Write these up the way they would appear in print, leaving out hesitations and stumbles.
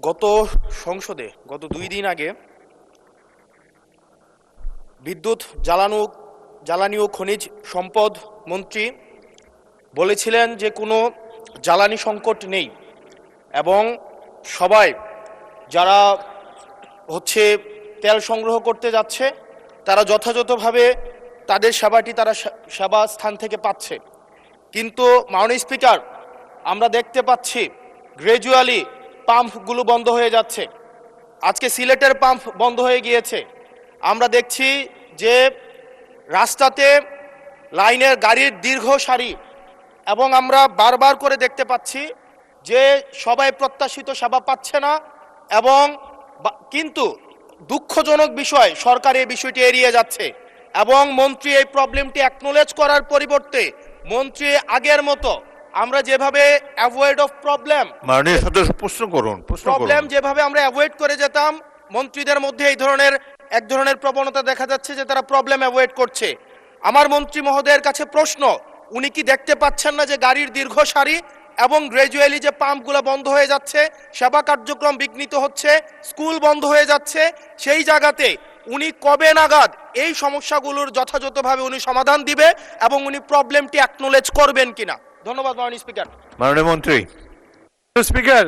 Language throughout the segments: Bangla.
গত সংসদে গত 2 দিন আগে বিদ্যুৎ জ্বালানি ও খনিজ সম্পদ মন্ত্রী বলেছিলেন যে কোনো জ্বালানি সংকট নেই এবং সবাই যারা তেল সংগ্রহ করতে যাচ্ছে তারা যথাযথভাবে তাদের সেবাটি তারা সেবা স্থান থেকে পাচ্ছে। কিন্তু মাননীয় স্পিকার, আমরা দেখতে পাচ্ছি গ্র্যাজুয়ালি পাম্পগুলো বন্ধ হয়ে যাচ্ছে। আজকে সিলেটের পাম্প বন্ধ হয়ে গিয়েছে। আমরা দেখছি যে রাস্তাতে লাইনের গাড়ির দীর্ঘ সারি এবং আমরা বারবার করে দেখতে পাচ্ছি যে সবাই প্রত্যাশিত সেবা পাচ্ছে না এবং কিন্তু দুঃখজনক বিষয় সরকার এই বিষয়টি এড়িয়ে যাচ্ছে এবং মন্ত্রী এই প্রবলেমটি অ্যাকনোলেজ করার পরিবর্তে মন্ত্রী আগের মতো আমরা যেভাবে অ্যাভয়েড অফ প্রবলেম মাননীয় সদস্য প্রশ্ন করুন। প্রবলেম যেভাবে আমরা অ্যাভয়েড করে যেতাম, মন্ত্রীদের মধ্যে এক ধরনের প্রবণতা দেখা যাচ্ছে যে তারা প্রবলেম অ্যাভয়েড করছে। আমার মন্ত্রী মহোদয়ের কাছে প্রশ্ন, উনি কি দেখতে পাচ্ছেন না যে গাড়ির দীর্ঘ সারি এবং গ্র্যাজুয়ালি যে পাম্পগুলো বন্ধ হয়ে যাচ্ছে, সেবা কার্যক্রম বিঘ্নিত হচ্ছে, স্কুল বন্ধ হয়ে যাচ্ছে, সেই জায়গাতে উনি কবে নাগাদ এই সমস্যাগুলোর যথাযথভাবে উনি সমাধান দিবে এবং উনি প্রবলেমটি অ্যাকনোলেজ করবেন কিনা? ধন্যবাদ মাননীয় স্পিকার। মাননীয় মন্ত্রী। স্পিকার,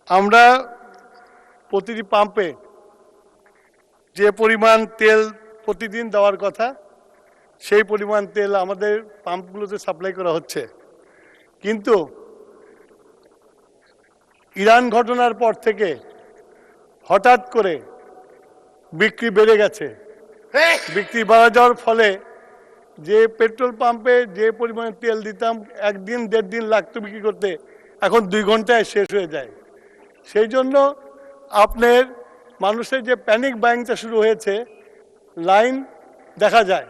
আমরা প্রতিটি পাম্পে যে পরিমাণ তেল প্রতিদিন দেওয়ার কথা সেই পরিমাণ তেল আমাদের পাম্পগুলোতে সাপ্লাই করা হচ্ছে, কিন্তু ইরান ঘটনার পর থেকে হঠাৎ করে বিক্রি বেড়ে গেছে। বিক্রি বাড়া যাওয়ার ফলে যে পেট্রোল পাম্পে যে পরিমাণে তেল দিতাম 1 দিন 1.5 দিন লাগতো বিক্রি করতে, এখন 2 ঘন্টায় শেষ হয়ে যায়। সেই জন্য আপনার মানুষের যে প্যানিক বাইংটা শুরু হয়েছে, লাইন দেখা যায়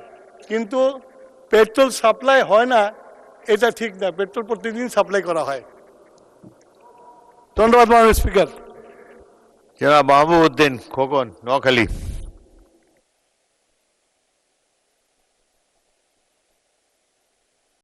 কিন্তু পেট্রোল সাপ্লাই হয় না, এটা ঠিক না। পেট্রোল প্রতিদিন সাপ্লাই করা হয়। ধন্যবাদ মাননীয় স্পিকার। জনাব মাহবুব উদ্দিন খোকন, নোয়াখালী।